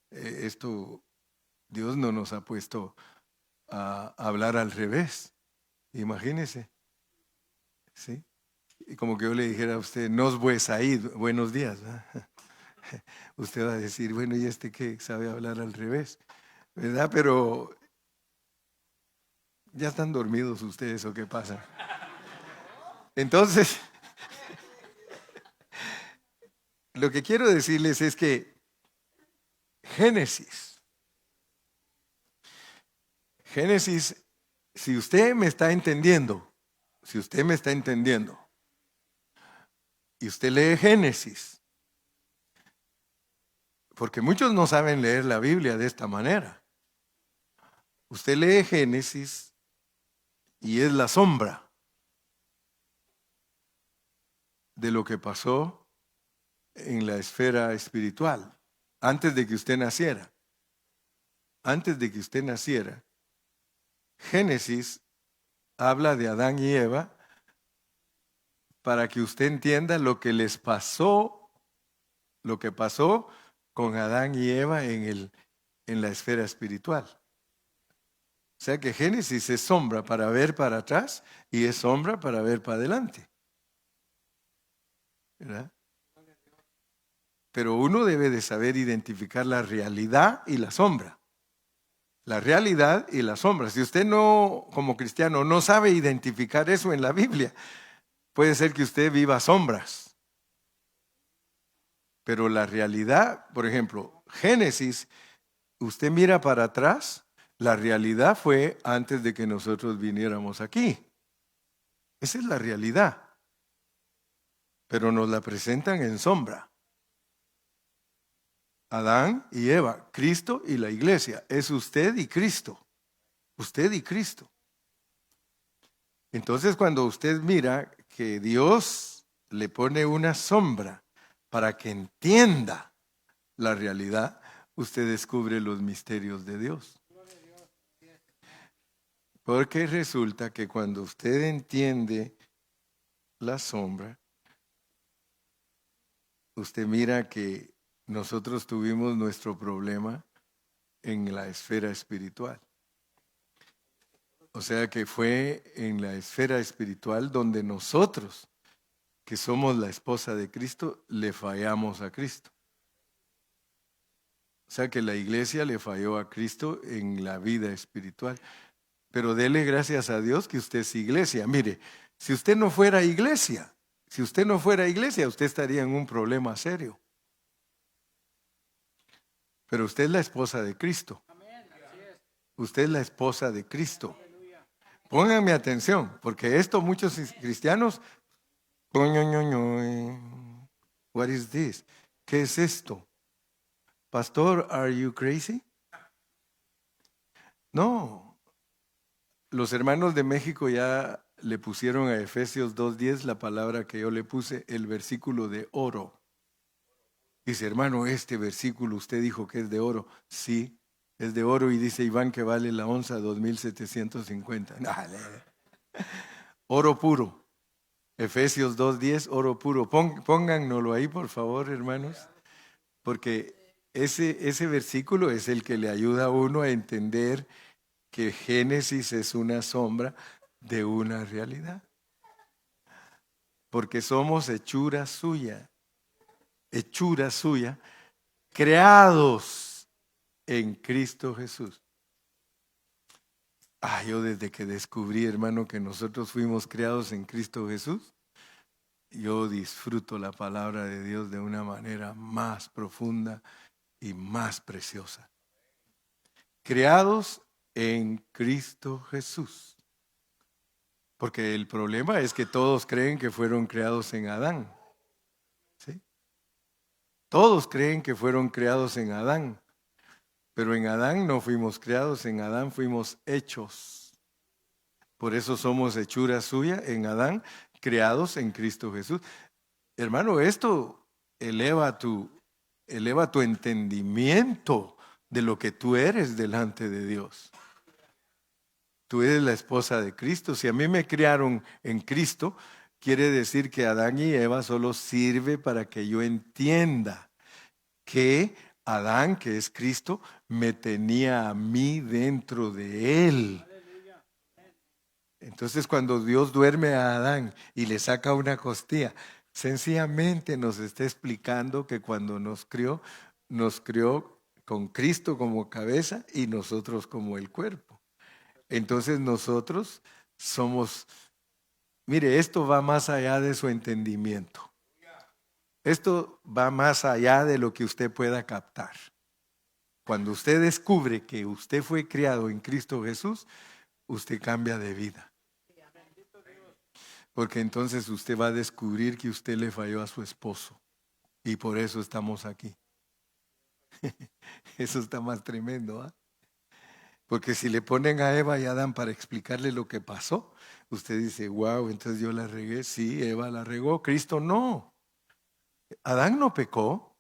Speaker 1: Esto, Dios no nos ha puesto a hablar al revés. Imagínese, ¿sí? Y como que yo le dijera a usted, nos pues ahí, buenos días. Usted va a decir, bueno, ¿y este qué sabe hablar al revés? ¿Verdad? Pero ya están dormidos ustedes, ¿o qué pasa? Entonces, lo que quiero decirles es que Génesis, si usted me está entendiendo, y usted lee Génesis, porque muchos no saben leer la Biblia de esta manera. Usted lee Génesis y es la sombra de lo que pasó en la esfera espiritual antes de que usted naciera. Antes de que usted naciera, Génesis habla de Adán y Eva para que usted entienda lo que les pasó, lo que pasó con Adán y Eva en la esfera espiritual. O sea que Génesis es sombra para ver para atrás y es sombra para ver para adelante. ¿Verdad? Pero uno debe de saber identificar la realidad y la sombra. La realidad y la sombra. Si usted no, como cristiano, no sabe identificar eso en la Biblia, puede ser que usted viva sombras. Pero la realidad, por ejemplo, Génesis, usted mira para atrás, la realidad fue antes de que nosotros viniéramos aquí. Esa es la realidad. Pero nos la presentan en sombra. Adán y Eva, Cristo y la iglesia. Es usted y Cristo. Usted y Cristo. Entonces, cuando usted mira que Dios le pone una sombra para que entienda la realidad, usted descubre los misterios de Dios. Porque resulta que cuando usted entiende la sombra, usted mira que nosotros tuvimos nuestro problema en la esfera espiritual. O sea que fue en la esfera espiritual donde nosotros, que somos la esposa de Cristo, le fallamos a Cristo. O sea que la iglesia le falló a Cristo en la vida espiritual. Pero dele gracias a Dios que usted es iglesia. Mire, si usted no fuera iglesia, usted estaría en un problema serio. Pero usted es la esposa de Cristo. Usted es la esposa de Cristo. Pónganme atención, porque esto muchos cristianos, what is this? ¿Qué es esto? Pastor, are you crazy? No. Los hermanos de México ya le pusieron a Efesios 2:10 la palabra que yo le puse, el versículo de oro. Dice, hermano, este versículo usted dijo que es de oro. Sí, es de oro y dice Iván que vale la onza 2,750. Dale. Oro puro. Efesios 2:10, oro puro. Póngannoslo ahí, por favor, hermanos. Porque ese versículo es el que le ayuda a uno a entender que Génesis es una sombra de una realidad. Porque somos hechura suya, creados en Cristo Jesús. Yo desde que descubrí, hermano, que nosotros fuimos creados en Cristo Jesús, yo disfruto la palabra de Dios de una manera más profunda y más preciosa. Creados en Cristo Jesús. Porque el problema es que todos creen que fueron creados en Adán. ¿Sí? Todos creen que fueron creados en Adán. Pero en Adán no fuimos creados, en Adán fuimos hechos. Por eso somos hechura suya en Adán, creados en Cristo Jesús. Hermano, esto eleva tu entendimiento de lo que tú eres delante de Dios. Tú eres la esposa de Cristo. Si a mí me criaron en Cristo, quiere decir que Adán y Eva solo sirve para que yo entienda que Adán, que es Cristo, me tenía a mí dentro de él. Entonces cuando Dios duerme a Adán y le saca una costilla, sencillamente nos está explicando que cuando nos crió con Cristo como cabeza y nosotros como el cuerpo. Entonces nosotros somos, mire, esto va más allá de su entendimiento. Esto va más allá de lo que usted pueda captar. Cuando usted descubre que usted fue criado en Cristo Jesús, usted cambia de vida. Porque entonces usted va a descubrir que usted le falló a su esposo. Y por eso estamos aquí. Eso está más tremendo, ¿ah? Porque si le ponen a Eva y a Adán para explicarle lo que pasó, usted dice, wow, entonces yo la regué. Sí, Eva la regó, Cristo no. Adán no pecó,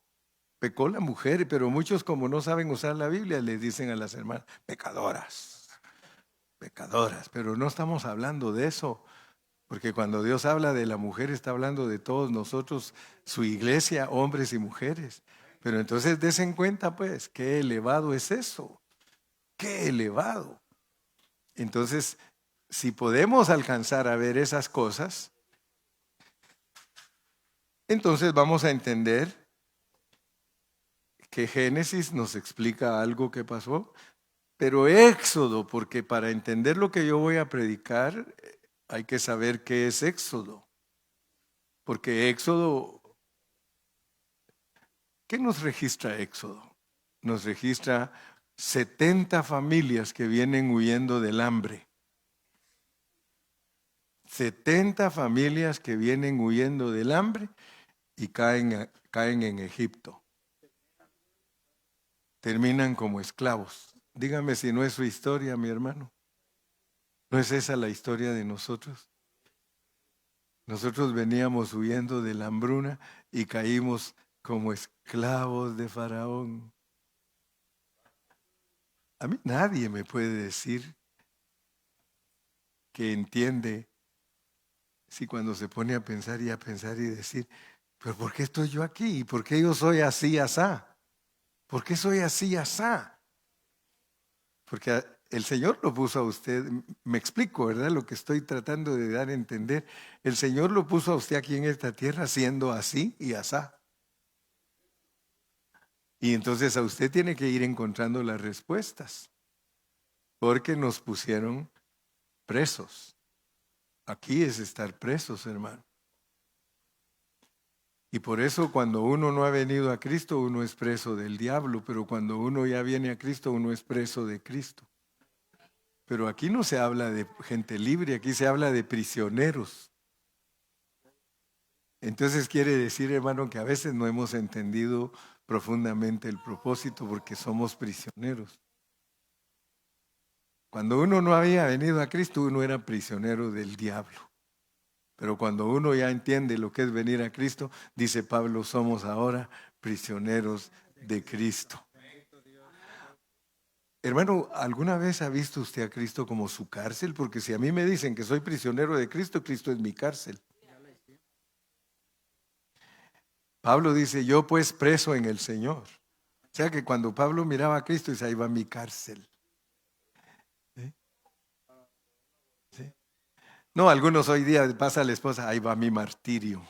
Speaker 1: pecó la mujer, pero muchos como no saben usar la Biblia les dicen a las hermanas, pecadoras, pero no estamos hablando de eso. Porque cuando Dios habla de la mujer, está hablando de todos nosotros, su iglesia, hombres y mujeres. Pero entonces desen cuenta, pues, qué elevado es eso. Qué elevado. Entonces, si podemos alcanzar a ver esas cosas, entonces vamos a entender que Génesis nos explica algo que pasó, pero Éxodo, porque para entender lo que yo voy a predicar, hay que saber qué es Éxodo. Porque Éxodo, ¿qué nos registra Éxodo? Nos registra 70 familias que vienen huyendo del hambre. 70 familias que vienen huyendo del hambre y caen en Egipto. Terminan como esclavos. Dígame si no es su historia, mi hermano. ¿No es esa la historia de nosotros? Nosotros veníamos huyendo de la hambruna y caímos como esclavos de Faraón. A mí nadie me puede decir que entiende si cuando se pone a pensar y decir, pero ¿por qué estoy yo aquí? ¿Y por qué yo soy así, asá? ¿Por qué soy así, asá? Porque el Señor lo puso a usted, me explico, ¿verdad? Lo que estoy tratando de dar a entender. El Señor lo puso a usted aquí en esta tierra siendo así y asá. Y entonces a usted tiene que ir encontrando las respuestas, porque nos pusieron presos. Aquí es estar presos, hermano. Y por eso cuando uno no ha venido a Cristo, uno es preso del diablo, pero cuando uno ya viene a Cristo, uno es preso de Cristo. Pero aquí no se habla de gente libre, aquí se habla de prisioneros. Entonces quiere decir, hermano, que a veces no hemos entendido profundamente el propósito porque somos prisioneros. Cuando uno no había venido a Cristo, uno era prisionero del diablo. Pero cuando uno ya entiende lo que es venir a Cristo, dice Pablo, somos ahora prisioneros de Cristo. Hermano, ¿alguna vez ha visto usted a Cristo como su cárcel? Porque si a mí me dicen que soy prisionero de Cristo, Cristo es mi cárcel. Pablo dice, yo pues preso en el Señor. O sea que cuando Pablo miraba a Cristo, dice, ahí va mi cárcel. ¿Sí? ¿Sí? No, algunos hoy día pasa a la esposa, ahí va mi martirio.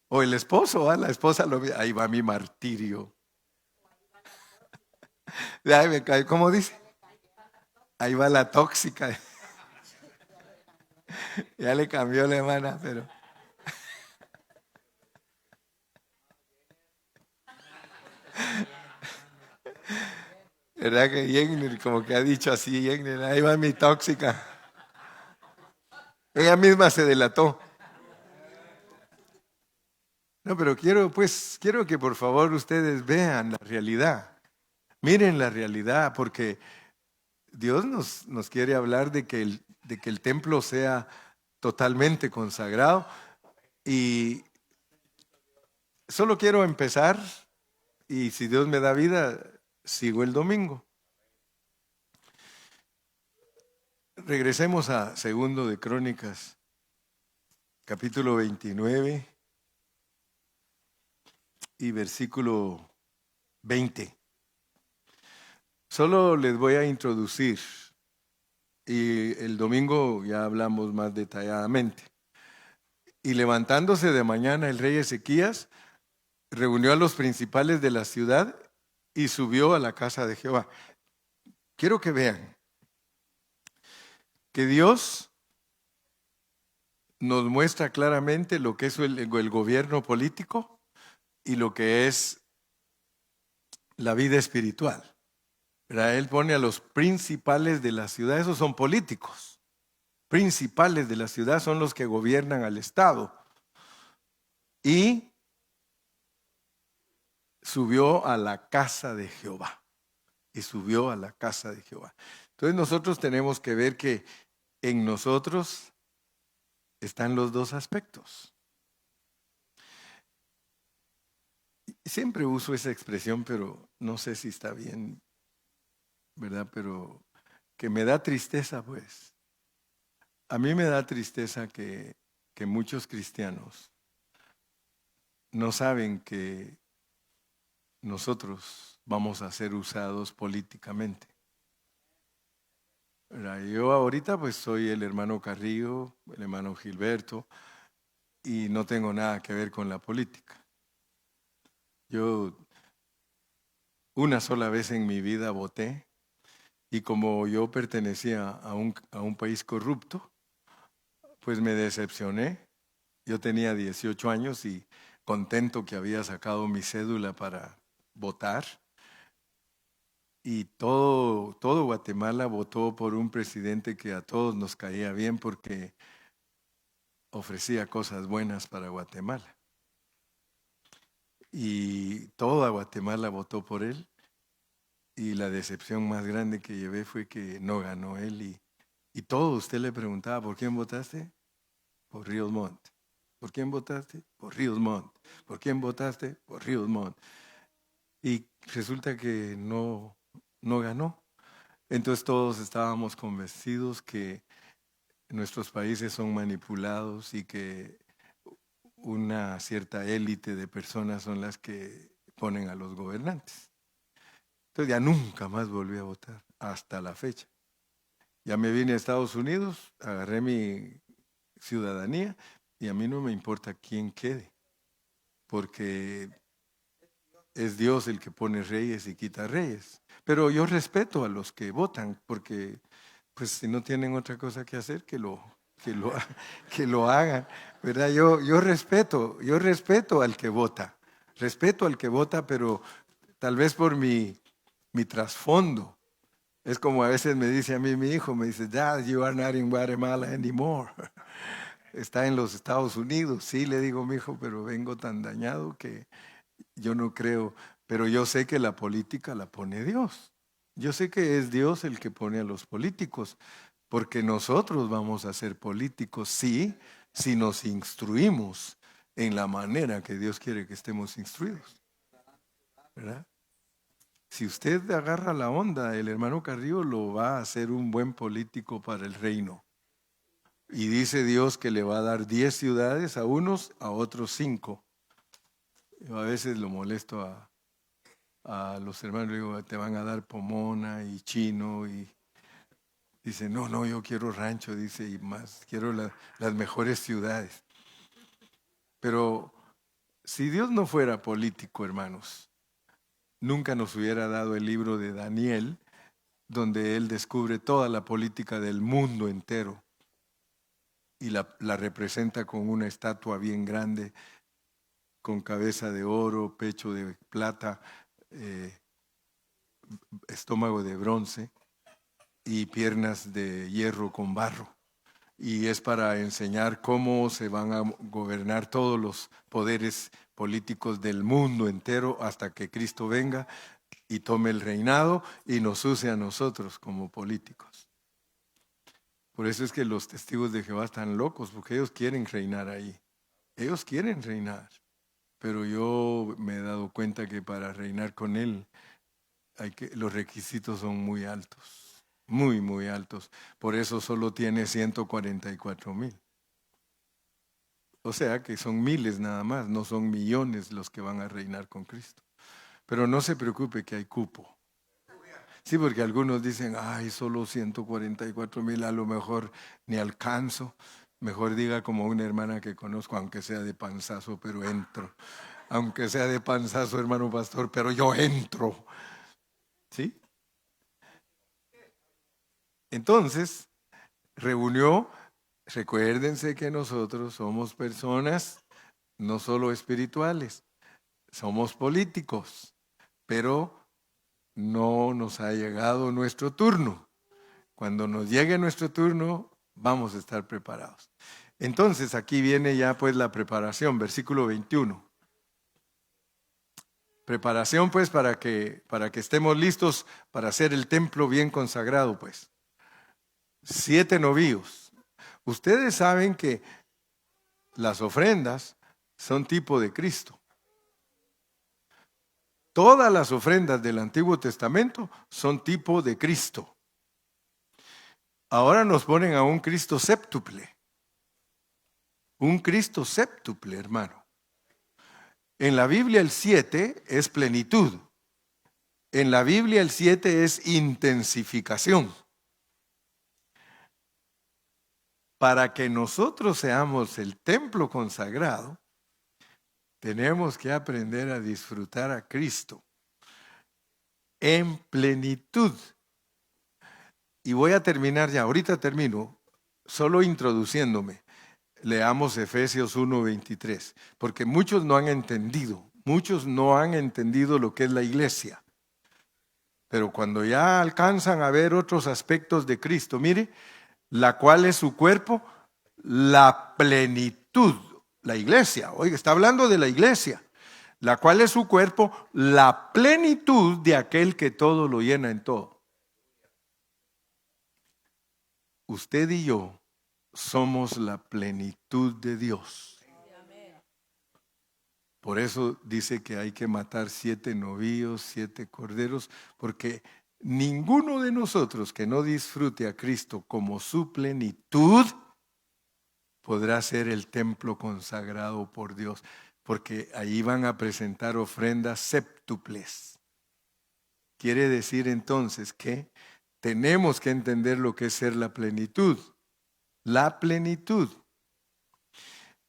Speaker 1: O el esposo, la esposa, ahí va mi martirio. Ay, me cae, ¿cómo dice? Ahí va la tóxica. Ya le cambió la hermana, pero... ¿Verdad que Yenner como que ha dicho así, Yenner, ahí va mi tóxica? Ella misma se delató. No, pero quiero que por favor ustedes vean la realidad. Miren la realidad, porque Dios nos quiere hablar de que el templo sea totalmente consagrado. Y solo quiero empezar, y si Dios me da vida, sigo el domingo. Regresemos a Segundo de Crónicas, capítulo 29 y versículo 20. Solo les voy a introducir y el domingo ya hablamos más detalladamente. Y levantándose de mañana el rey Ezequías reunió a los principales de la ciudad y subió a la casa de Jehová. Quiero que vean que Dios nos muestra claramente lo que es el gobierno político y lo que es la vida espiritual. ¿Verdad? Él pone a los principales de la ciudad, esos son políticos. Principales de la ciudad son los que gobiernan al Estado. Y subió a la casa de Jehová. Y subió a la casa de Jehová. Entonces nosotros tenemos que ver que en nosotros están los dos aspectos. Siempre uso esa expresión, pero no sé si está bien, ¿verdad? Pero que me da tristeza, pues. A mí me da tristeza que muchos cristianos no saben que nosotros vamos a ser usados políticamente. Yo ahorita pues soy el hermano Carrillo, el hermano Gilberto, y no tengo nada que ver con la política. Yo una sola vez en mi vida voté, y como yo pertenecía a un país corrupto, pues me decepcioné. Yo tenía 18 años y contento que había sacado mi cédula para votar. Y todo Guatemala votó por un presidente que a todos nos caía bien porque ofrecía cosas buenas para Guatemala. Y toda Guatemala votó por él. Y la decepción más grande que llevé fue que no ganó él. Y todo usted le preguntaba, ¿por quién votaste? Por Ríos Montt. ¿Por quién votaste? Por Ríos Montt. ¿Por quién votaste? Por Ríos Montt. Y resulta que no ganó. Entonces todos estábamos convencidos que nuestros países son manipulados y que una cierta élite de personas son las que ponen a los gobernantes. Entonces ya nunca más volví a votar, hasta la fecha. Ya me vine a Estados Unidos, agarré mi ciudadanía y a mí no me importa quién quede, porque es Dios el que pone reyes y quita reyes. Pero yo respeto a los que votan, porque pues si no tienen otra cosa que hacer, que lo hagan, ¿verdad? Yo respeto al que vota, pero tal vez por mi trasfondo. Es como a veces me dice a mí mi hijo, me dice, Dad, you are not in Guatemala anymore. Está en los Estados Unidos. Sí, le digo, mi hijo, pero vengo tan dañado que yo no creo. Pero yo sé que la política la pone Dios. Yo sé que es Dios el que pone a los políticos, porque nosotros vamos a ser políticos, sí, si nos instruimos en la manera que Dios quiere que estemos instruidos, ¿verdad? Si usted agarra la onda, el hermano Carrillo lo va a hacer un buen político para el reino. Y dice Dios que le va a dar 10 ciudades a unos, a otros 5. Yo a veces lo molesto a los hermanos, le digo, te van a dar Pomona y Chino. Y dice, no, yo quiero rancho, dice, y más, quiero las mejores ciudades. Pero si Dios no fuera político, hermanos, nunca nos hubiera dado el libro de Daniel, donde él descubre toda la política del mundo entero y la representa con una estatua bien grande, con cabeza de oro, pecho de plata, estómago de bronce y piernas de hierro con barro. Y es para enseñar cómo se van a gobernar todos los poderes políticos del mundo entero hasta que Cristo venga y tome el reinado y nos use a nosotros como políticos. Por eso es que los testigos de Jehová están locos, porque ellos quieren reinar ahí. Ellos quieren reinar. Pero yo me he dado cuenta que para reinar con Él los requisitos son muy altos, muy, muy altos. Por eso solo tiene 144,000. O sea que son miles nada más, no son millones los que van a reinar con Cristo. Pero no se preocupe que hay cupo. Sí, porque algunos dicen, ay, solo 144,000, a lo mejor ni alcanzo. Mejor diga como una hermana que conozco, aunque sea de panzazo, pero entro. Aunque sea de panzazo, hermano pastor, pero yo entro. ¿Sí? Entonces, recuérdense que nosotros somos personas no solo espirituales, somos políticos, pero no nos ha llegado nuestro turno. Cuando nos llegue nuestro turno, vamos a estar preparados. Entonces, aquí viene ya pues la preparación, versículo 21. Preparación pues para que estemos listos para hacer el templo bien consagrado pues. 7 novillos. Ustedes saben que las ofrendas son tipo de Cristo. Todas las ofrendas del Antiguo Testamento son tipo de Cristo. Ahora nos ponen a un Cristo séptuple. Un Cristo séptuple, hermano. En la Biblia el 7 es plenitud. En la Biblia el 7 es intensificación. Para que nosotros seamos el templo consagrado, tenemos que aprender a disfrutar a Cristo en plenitud. Y voy a terminar ya, ahorita termino, solo introduciéndome. Leamos Efesios 1:23, porque muchos no han entendido lo que es la iglesia. Pero cuando ya alcanzan a ver otros aspectos de Cristo, mire, la cual es su cuerpo, la plenitud, la iglesia, oiga, está hablando de la iglesia, la cual es su cuerpo, la plenitud de aquel que todo lo llena en todo. Usted y yo somos la plenitud de Dios. Por eso dice que hay que matar 7 novillos, 7 corderos, porque ninguno de nosotros que no disfrute a Cristo como su plenitud podrá ser el templo consagrado por Dios, porque ahí van a presentar ofrendas séptuples. Quiere decir entonces que tenemos que entender lo que es ser la plenitud. La plenitud.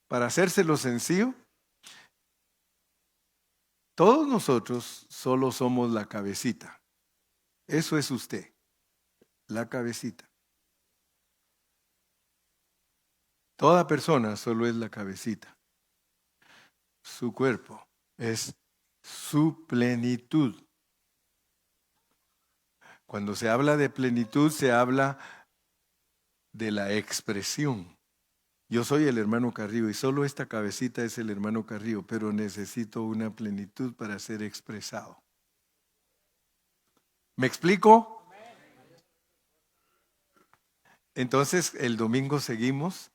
Speaker 1: Para hacérselo sencillo, todos nosotros solo somos la cabecita. Eso es usted, la cabecita. Toda persona solo es la cabecita. Su cuerpo es su plenitud. Cuando se habla de plenitud, se habla de la expresión. Yo soy el hermano Carrillo y solo esta cabecita es el hermano Carrillo, pero necesito una plenitud para ser expresado. ¿Me explico? Entonces, el domingo seguimos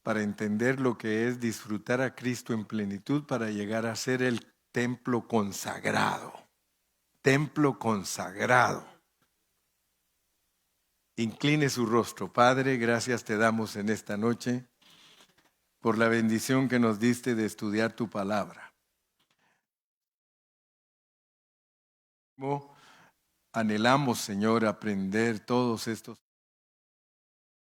Speaker 1: para entender lo que es disfrutar a Cristo en plenitud para llegar a ser el templo consagrado. Templo consagrado. Incline su rostro. Padre, gracias te damos en esta noche por la bendición que nos diste de estudiar tu palabra. Anhelamos, Señor, aprender todos estos